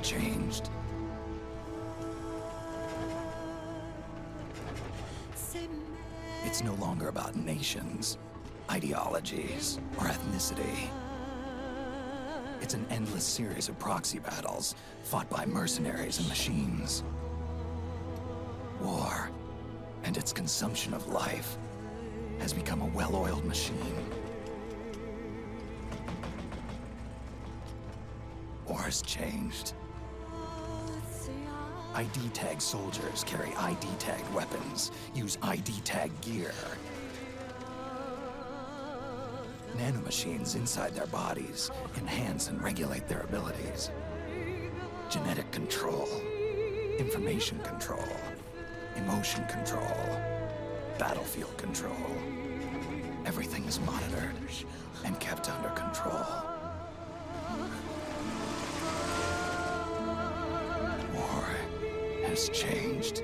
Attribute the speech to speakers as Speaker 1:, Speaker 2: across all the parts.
Speaker 1: Changed. It's no longer about nations, ideologies, or ethnicity. It's an endless series of proxy battles fought by mercenaries and machines. War and its consumption of life has become a well-oiled machine. War's changed. ID-tagged soldiers carry ID-tagged weapons, use ID-tagged gear. Nanomachines inside their bodies enhance and regulate their abilities. Genetic control, information control, emotion control, battlefield control. Everything is monitored and kept under control. Has changed.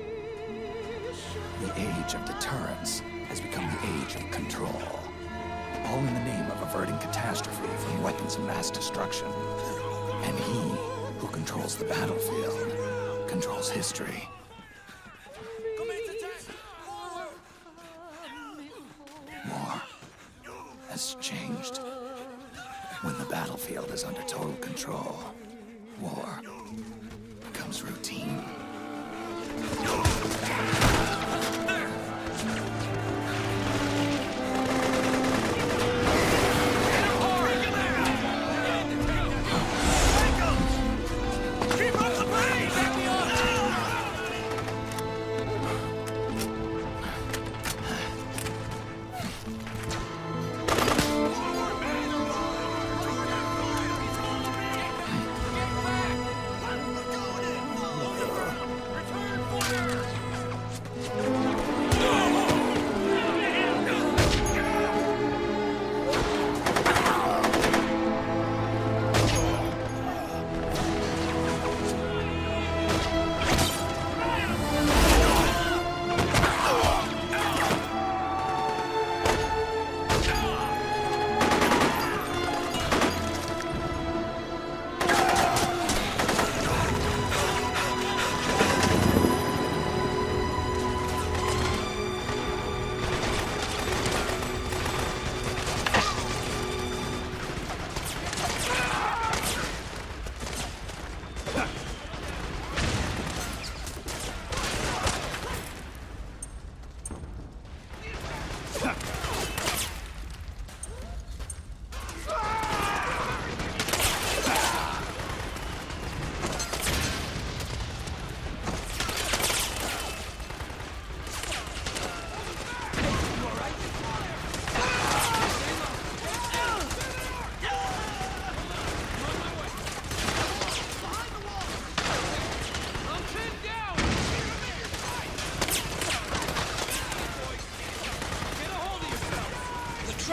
Speaker 1: The age of deterrence has become the age of control. All in the name of averting catastrophe from weapons of mass destruction. And he who controls the battlefield controls history. War has changed. When the battlefield is under total control, war becomes routine.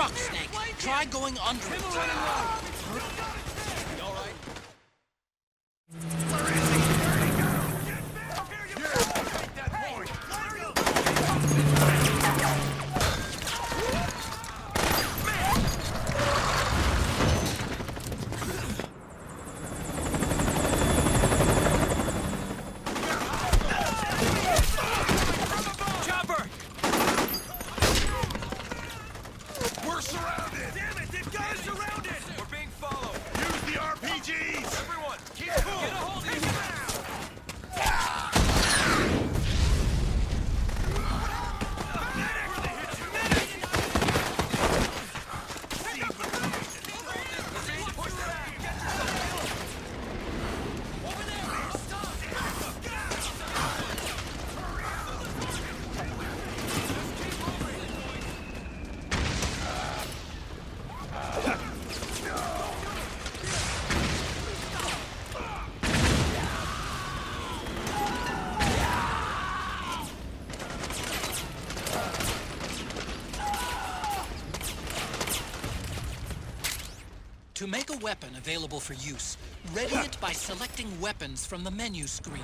Speaker 2: truck, Snake. Try going under it. All right. To make a weapon available for use, ready it by selecting weapons from the menu screen.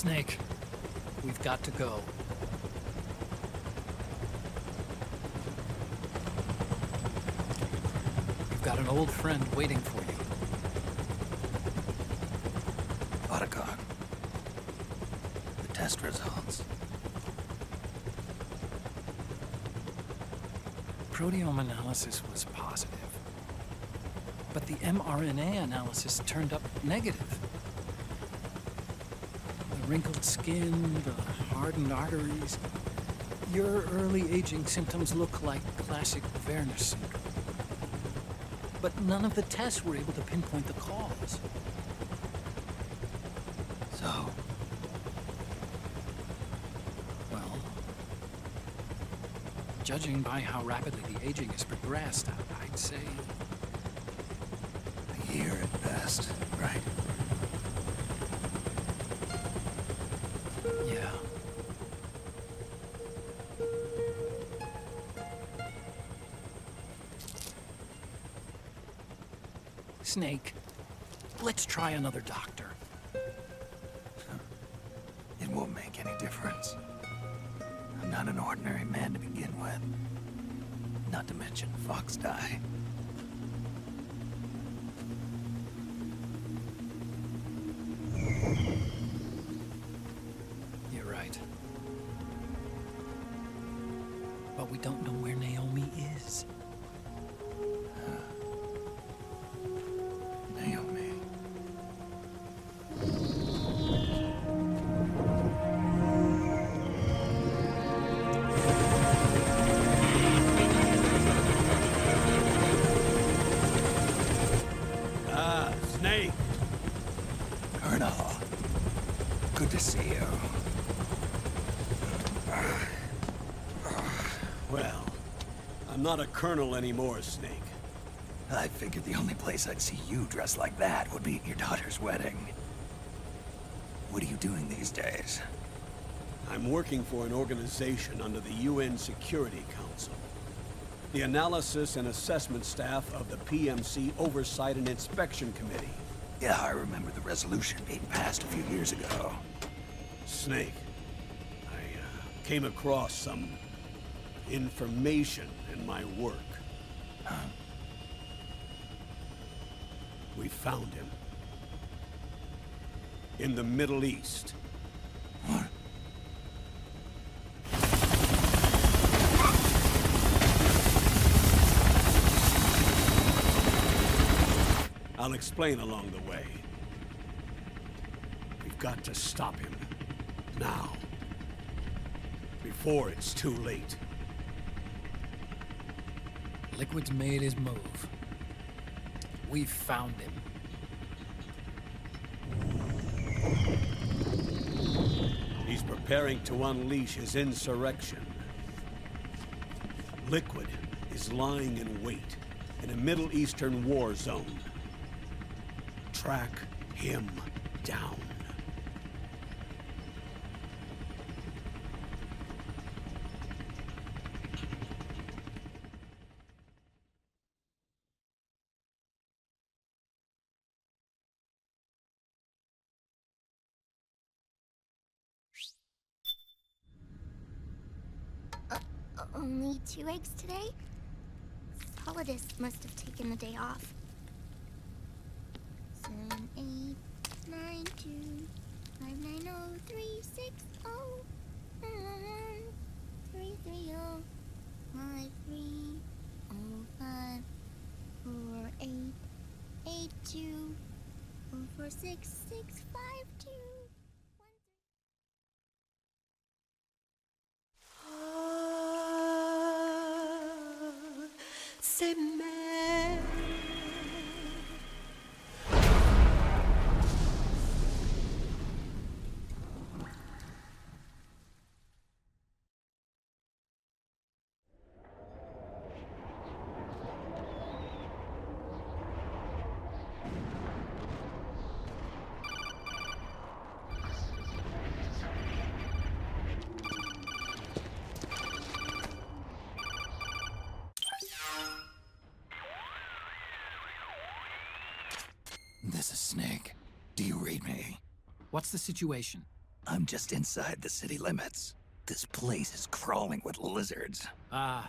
Speaker 2: Snake, we've got to go. You've got an old friend waiting for you.
Speaker 1: Otacon. The test results.
Speaker 2: Proteome analysis was positive, but the mRNA analysis turned up negative. The wrinkled skin, the hardened arteries. Your early aging symptoms look like classic Werner syndrome. But none of the tests were able to pinpoint the cause.
Speaker 1: So,
Speaker 2: Well, judging by how rapidly the aging has progressed, I'd say...
Speaker 1: a year at best, right?
Speaker 2: yeah. Snake, let's try another doctor.
Speaker 1: It won't make any difference. I'm not an ordinary man to begin with. Not to mention Fox die.
Speaker 2: You're right. But we don't know where Naomi is.
Speaker 1: Naomi.
Speaker 3: Snake!
Speaker 1: Colonel. Good to see you.
Speaker 3: Well, I'm not a colonel anymore, Snake.
Speaker 1: I figured the only place I'd see you dressed like that would be at your daughter's wedding. What are you doing these days?
Speaker 3: I'm working for an organization under the UN Security Council. The Analysis and Assessment Staff of the PMC Oversight and Inspection Committee.
Speaker 1: Yeah, I remember the resolution being passed a few years ago.
Speaker 3: Snake, I came across some information in my work. We found him. In the Middle East.
Speaker 1: What?
Speaker 3: I'll explain along the way. We've got to stop him. Now. Before it's too late.
Speaker 2: Liquid's made his move. We've found him.
Speaker 3: He's preparing to unleash his insurrection. Liquid is lying in wait in a Middle Eastern war zone. Track him down.
Speaker 4: Only 2 eggs today? Solidus must have taken the day off. 7, 8, 9, 2, 5, 9, 0, 3, 6, 0, 3, 3, 0, 5, 3, 0, 5, 4, 8, 8, 2, 4, 4, 6, 6, 5, 2.
Speaker 1: This is Snake. Do you read me?
Speaker 2: What's the situation?
Speaker 1: I'm just inside the city limits. This place is crawling with lizards.
Speaker 2: Ah,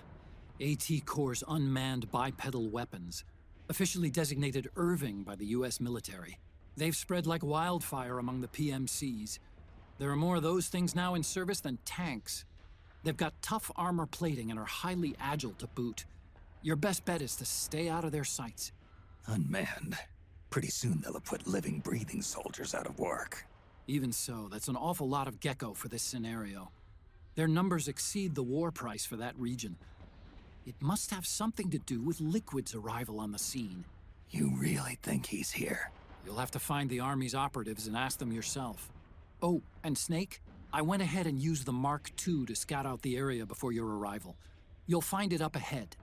Speaker 2: AT Corps' unmanned bipedal weapons, officially designated Irving by the US military. They've spread like wildfire among the PMCs. There are more of those things now in service than tanks. They've got tough armor plating and are highly agile to boot. Your best bet is to stay out of their sights.
Speaker 1: Unmanned. Pretty soon they'll have put living, breathing soldiers out of work.
Speaker 2: Even so, that's an awful lot of gecko for this scenario. Their numbers exceed the war price for that region. It must have something to do with Liquid's arrival on the scene.
Speaker 1: You really think he's here?
Speaker 2: You'll have to find the Army's operatives and ask them yourself. Oh, and Snake, I went ahead and used the Mark II to scout out the area before your arrival. You'll find it up ahead.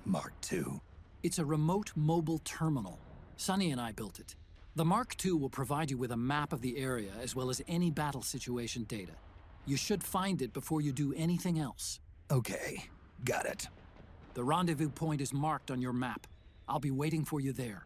Speaker 1: Mark II?
Speaker 2: It's a remote mobile terminal. Sonny and I built it. The Mark II will provide you with a map of the area as well as any battle situation data. You should find it before you do anything else.
Speaker 1: Okay, got it.
Speaker 2: The rendezvous point is marked on your map. I'll be waiting for you there.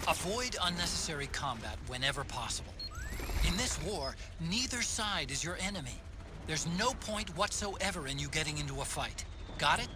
Speaker 2: Avoid unnecessary combat whenever possible. In this war, neither side is your enemy. There's no point whatsoever in you getting into a fight. Got it?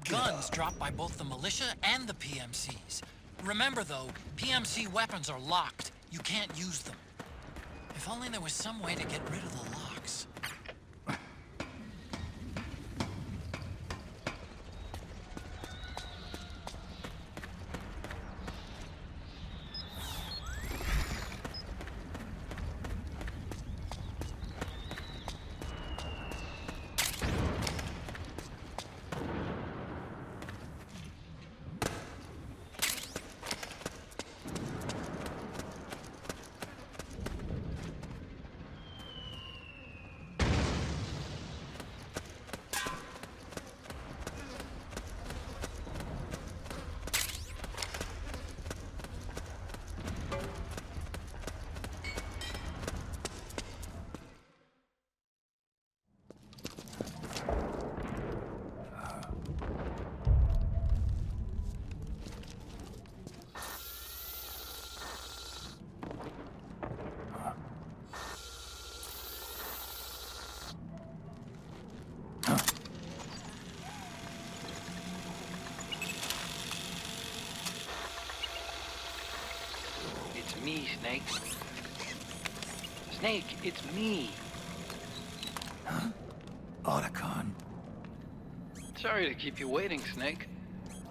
Speaker 2: guns dropped by both the militia and the PMCs. Remember, though, PMC weapons are locked. You can't use them. If only there was some way to get rid of the locks.
Speaker 5: Me, Snake. Snake, it's me.
Speaker 1: Huh? Otacon.
Speaker 5: Sorry to keep you waiting, Snake.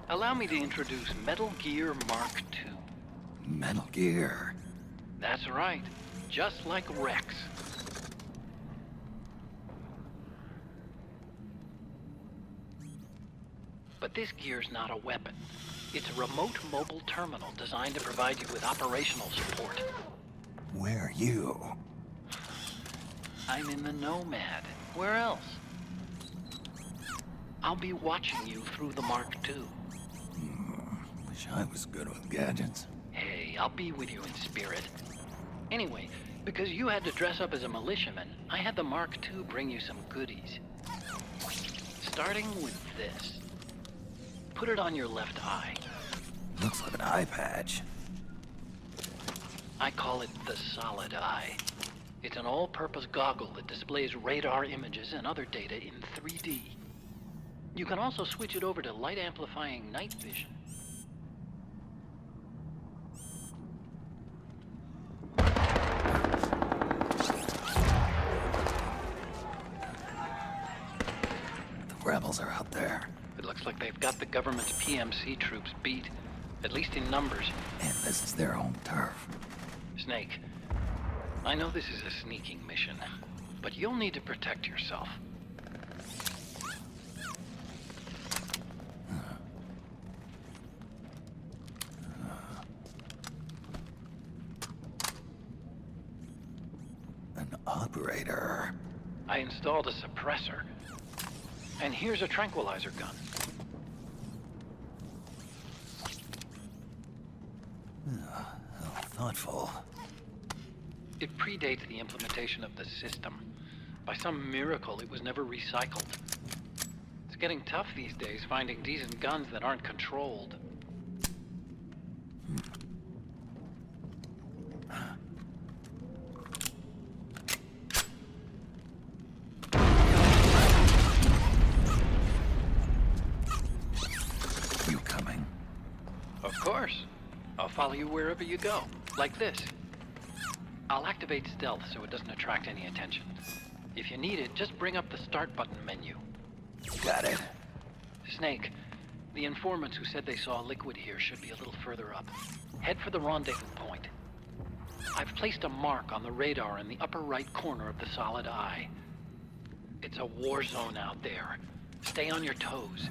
Speaker 5: Allow me to introduce Metal Gear Mark II.
Speaker 1: Metal Gear.
Speaker 5: That's right. Just like Rex. But this gear's not a weapon. It's a remote mobile terminal designed to provide you with operational support.
Speaker 1: Where are you?
Speaker 5: I'm in the Nomad. Where else? I'll be watching you through the Mark II.
Speaker 1: Wish I was good with gadgets.
Speaker 5: Hey, I'll be with you in spirit. Anyway, because you had to dress up as a militiaman, I had the Mark II bring you some goodies. Starting with this. Put it on your left eye.
Speaker 1: Looks like an eye patch.
Speaker 5: I call it the Solid Eye. It's an all-purpose goggle that displays radar images and other data in 3D. You can also switch it over to light-amplifying night vision.
Speaker 1: The rebels are out there.
Speaker 5: It looks like they've got the government's PMC troops beat, at least in numbers.
Speaker 1: And this is their home turf.
Speaker 5: Snake, I know this is a sneaking mission, but you'll need to protect yourself.
Speaker 1: An operator.
Speaker 5: I installed a suppressor. And here's a tranquilizer gun.
Speaker 1: How thoughtful.
Speaker 5: It predates the implementation of the system. By some miracle, it was never recycled. It's getting tough these days finding decent guns that aren't controlled.
Speaker 1: You coming?
Speaker 5: Of course. I'll follow you wherever you go, like this. I'll activate stealth so it doesn't attract any attention. If you need it, just bring up the start button menu.
Speaker 1: Got it.
Speaker 5: Snake, the informants who said they saw liquid here should be a little further up. Head for the rendezvous point. I've placed a mark on the radar in the upper right corner of the Solid Eye. It's a war zone out there. Stay on your toes.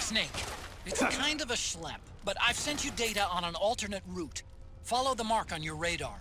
Speaker 2: Snake, it's kind of a schlep, but I've sent you data on an alternate route. Follow the mark on your radar.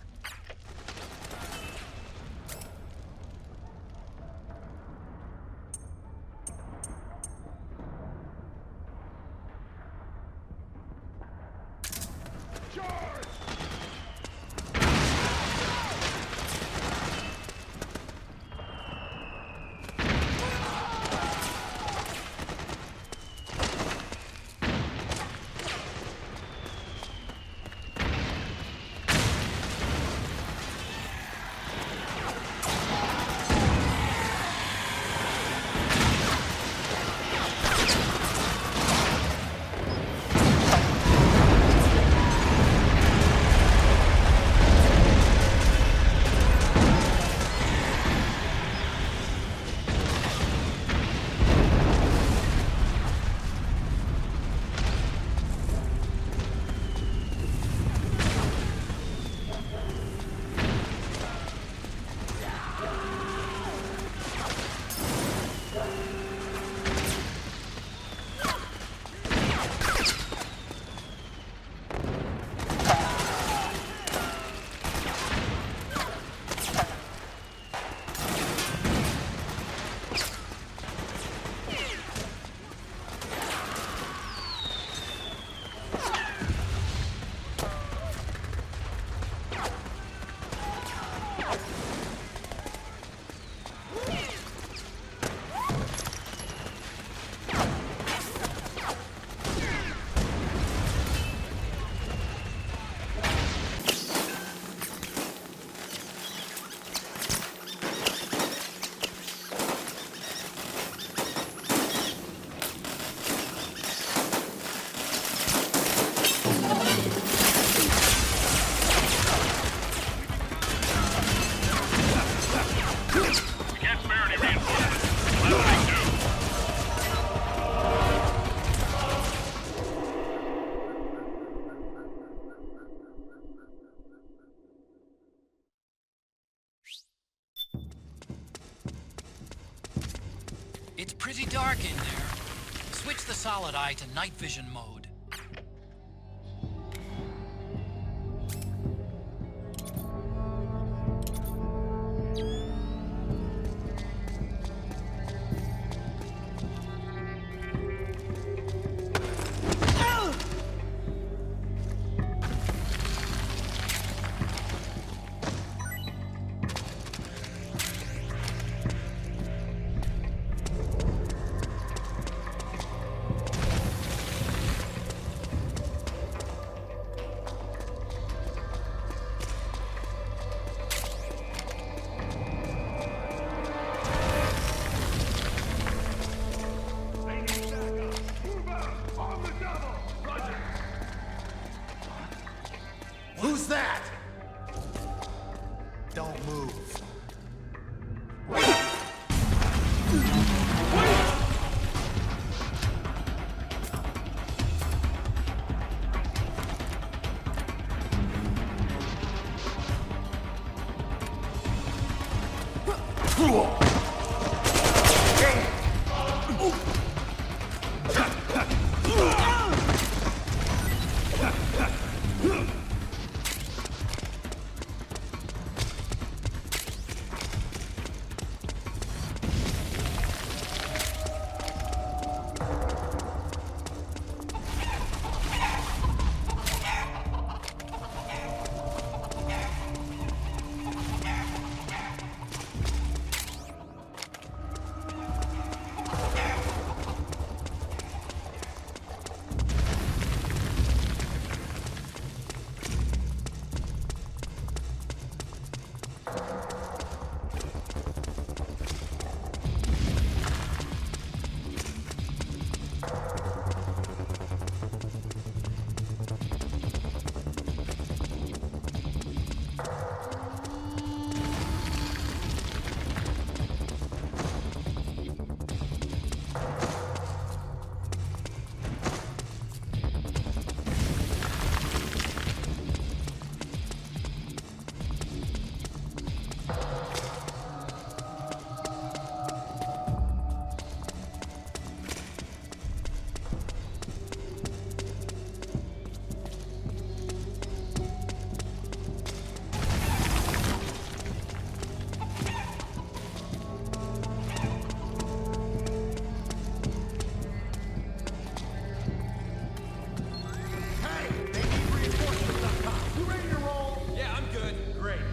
Speaker 5: It's pretty dark in there. Switch the solid eye to night vision mode.
Speaker 1: Who's that? Don't move.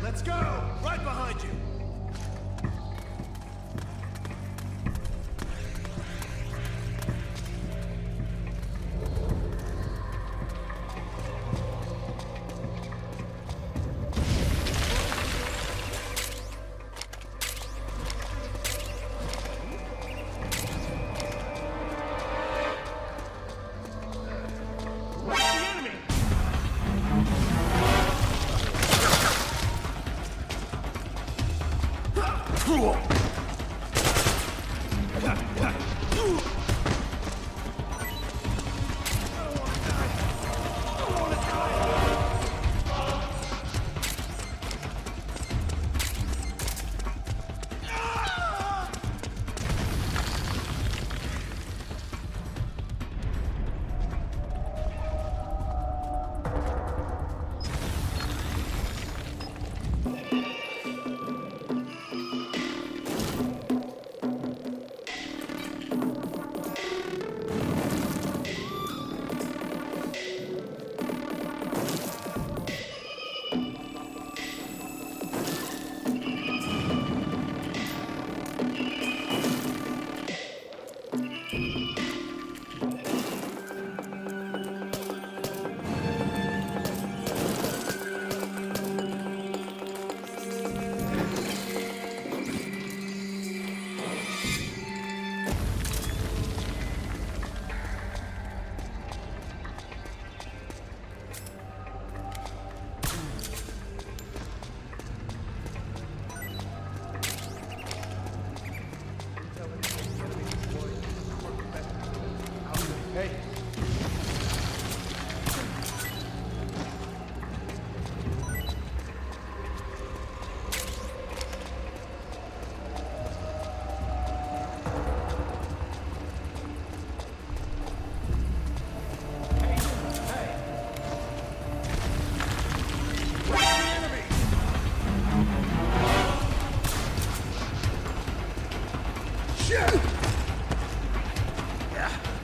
Speaker 6: Let's go! Right behind you!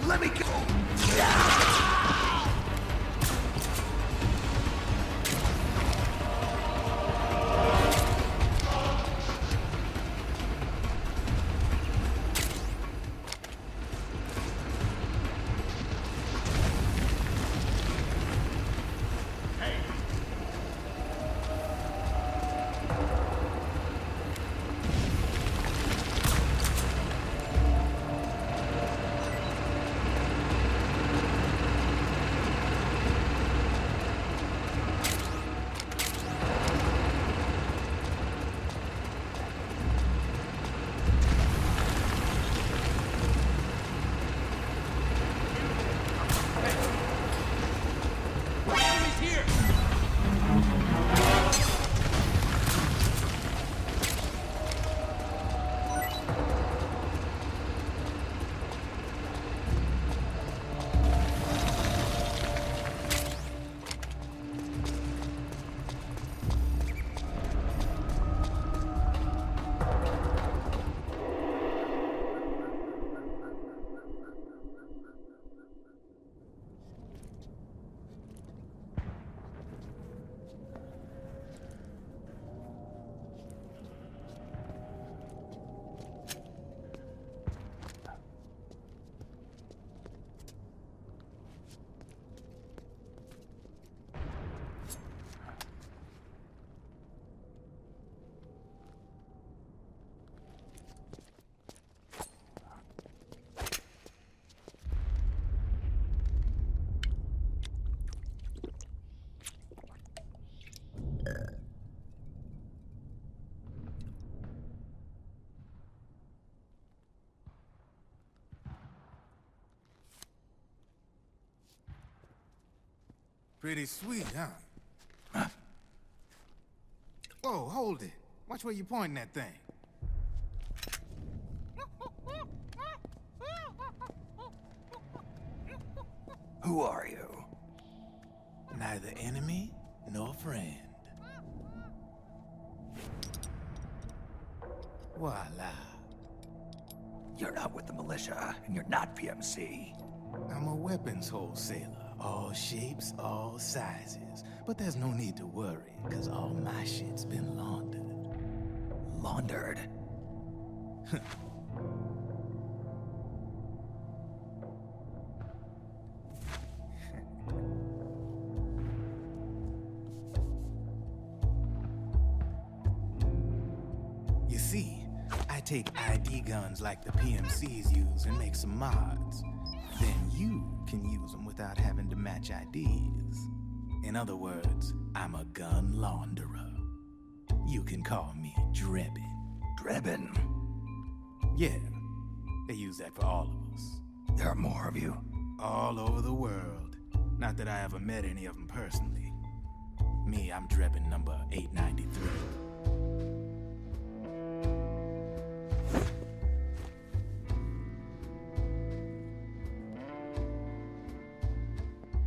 Speaker 1: Let me go!
Speaker 7: Pretty sweet, huh? Whoa, hold it. Watch where you're pointing that thing.
Speaker 1: Who are you?
Speaker 7: Neither enemy nor friend. Voila.
Speaker 1: You're not with the militia, and you're not PMC.
Speaker 7: I'm a weapons wholesaler. All shapes, all sizes. But there's no need to worry, because all my shit's been laundered.
Speaker 1: Laundered?
Speaker 7: You see, I take ID guns like the PMCs use and make some mods. Then you can use them without having to match IDs. In other words, I'm a gun launderer. You can call me Drebin.
Speaker 1: Drebin?
Speaker 7: Yeah, they use that for all of us.
Speaker 1: There are more of you?
Speaker 7: All over the world. Not that I ever met any of them personally. Me, I'm Drebin number 893.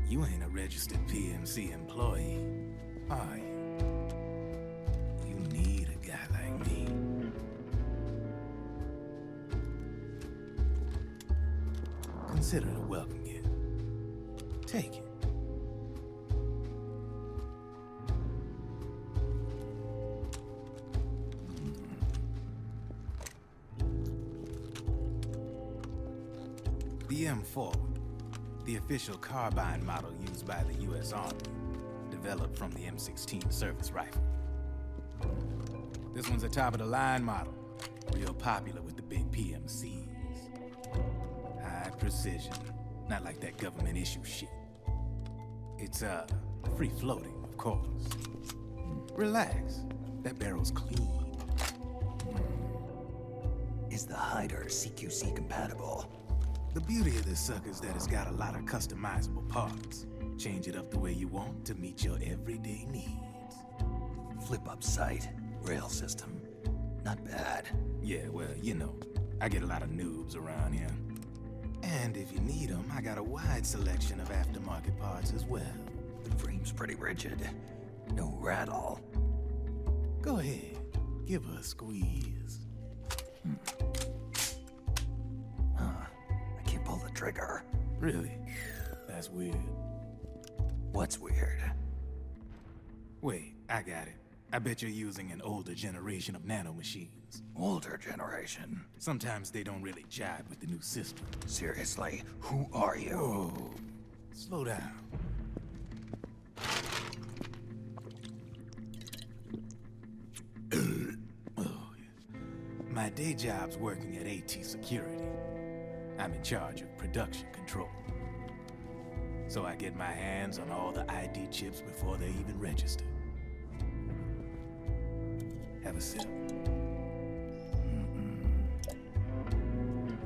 Speaker 7: You ain't a registered PMC employee, are you? You need a guy like me. Consider it a welcome gift. Take it. The M4. The official carbine model used by the U.S. Army, developed from the M16 service rifle. This one's a top-of-the-line model, real popular with the big PMCs. High precision, not like that government-issue shit. It's, free-floating, of course. Relax, that barrel's clean.
Speaker 1: Is the hider CQC compatible?
Speaker 7: The beauty of this sucker is that it's got a lot of customizable parts. Change it up the way you want to meet your everyday needs.
Speaker 1: Flip-up sight, rail system. Not bad.
Speaker 7: Yeah, well, you know, I get a lot of noobs around here. And if you need them, I got a wide selection of aftermarket parts as well.
Speaker 1: The frame's pretty rigid. No rattle.
Speaker 7: Go ahead, give her a squeeze.
Speaker 1: trigger.
Speaker 7: Really? That's weird.
Speaker 1: What's weird?
Speaker 7: Wait, I got it. I bet you're using an older generation of nanomachines.
Speaker 1: Older generation?
Speaker 7: Sometimes they don't really jive with the new system.
Speaker 1: Seriously, who are you?
Speaker 7: Whoa. Slow down. My day job's working at AT Security. I'm in charge of production control. So I get my hands on all the ID chips before they even register. Have a sip.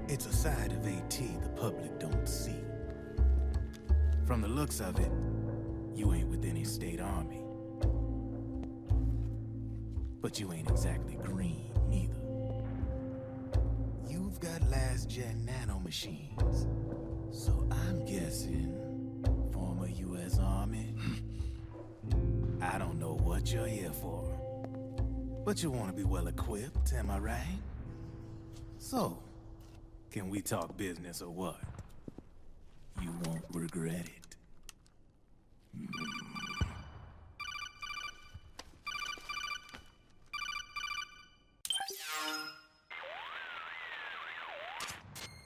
Speaker 7: It's a side of AT the public don't see. From the looks of it, you ain't with any state army. But you ain't exactly green, neither. You've got last-gen nanomachines. So I'm guessing former U.S. Army? I don't know what you're here for. But you want to be well-equipped, am I right? So, can we talk business or what? You won't regret it.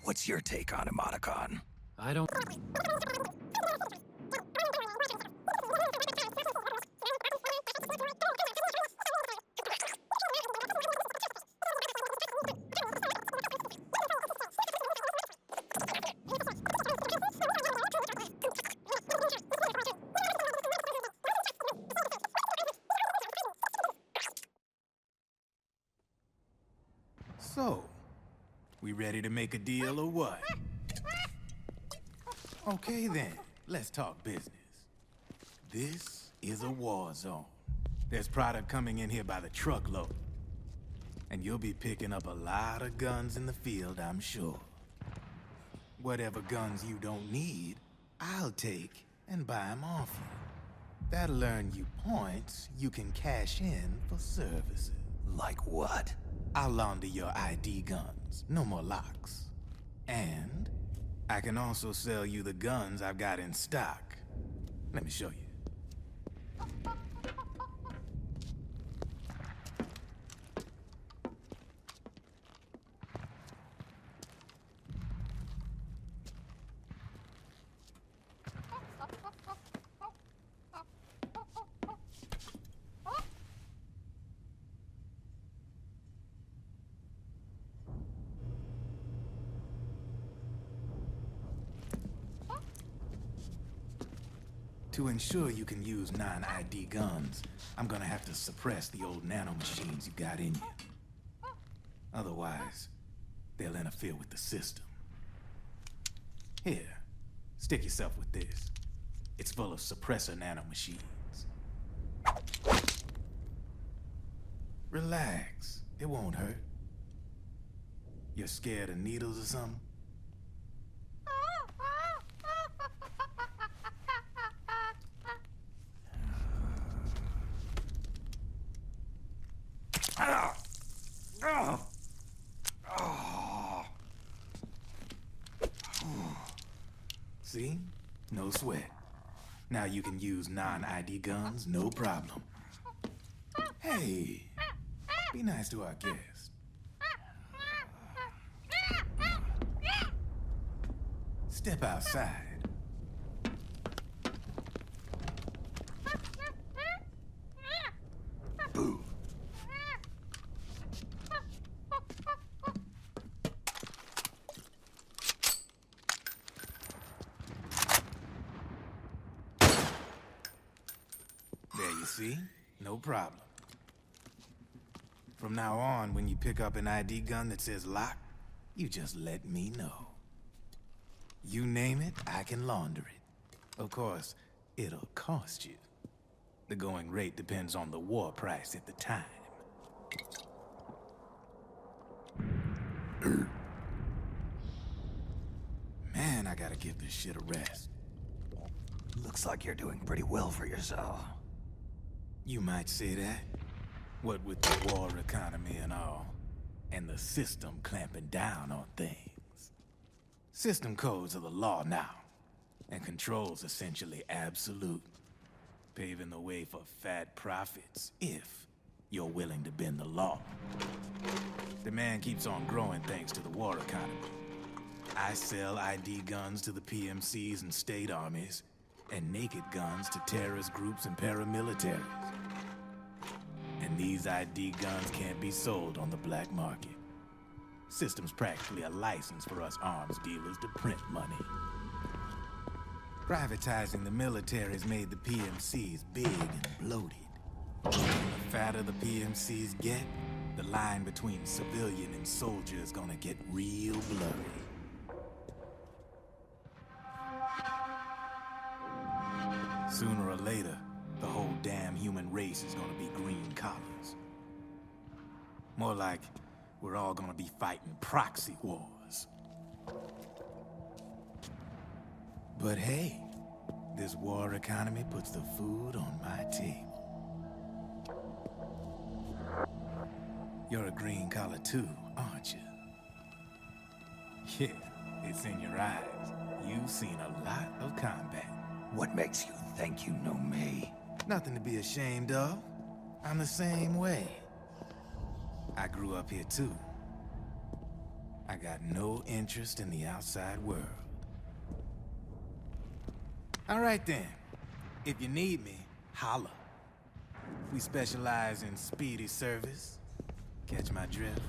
Speaker 1: What's your take on emoticon?
Speaker 2: I don't...
Speaker 7: So, we ready to make a deal or what? Okay then, let's talk business. This is a war zone. There's product coming in here by the truckload. And you'll be picking up a lot of guns in the field, I'm sure. Whatever guns you don't need, I'll take and buy them off you. That'll earn you points you can cash in for services.
Speaker 1: Like what?
Speaker 7: I'll launder your ID guns, no more locks. And I can also sell you the guns I've got in stock. Let me show you. To ensure you can use non-ID guns, I'm gonna have to suppress the old nanomachines you got in you. Otherwise, they'll interfere with the system. Here, stick yourself with this. It's full of suppressor nanomachines. Relax, it won't hurt. You're scared of needles or something? See? No sweat. Now you can use non-ID guns, no problem. Hey, be nice to our guest. Step outside.
Speaker 1: Boo.
Speaker 7: There you see? No problem. From now on, when you pick up an ID gun that says lock, you just let me know. You name it, I can launder it. Of course, it'll cost you. The going rate depends on the war price at the time. Man, I gotta give this shit a rest.
Speaker 1: Looks like you're doing pretty well for yourself.
Speaker 7: You might say that. What with the war economy and all, and the system clamping down on things. System codes are the law now, and control's essentially absolute, paving the way for fat profits if you're willing to bend the law. Demand keeps on growing thanks to the war economy. I sell ID guns to the PMCs and state armies, and naked guns to terrorist groups and paramilitaries. And these ID guns can't be sold on the black market. System's practically a license for us arms dealers to print money. Privatizing the military's made the PMCs big and bloated. The fatter the PMCs get, the line between civilian and soldier is gonna get real blurry. Sooner or later, the whole damn human race is gonna be green collars. More like we're all gonna be fighting proxy wars. But hey, this war economy puts the food on my table. You're a green collar too, aren't you? Yeah, it's in your eyes. You've seen a lot of combat.
Speaker 1: What makes you think you know me?
Speaker 7: Nothing to be ashamed of. I'm the same way. I grew up here too. I got no interest in the outside world. All right then. If you need me, holla. We specialize in speedy service. Catch my drift?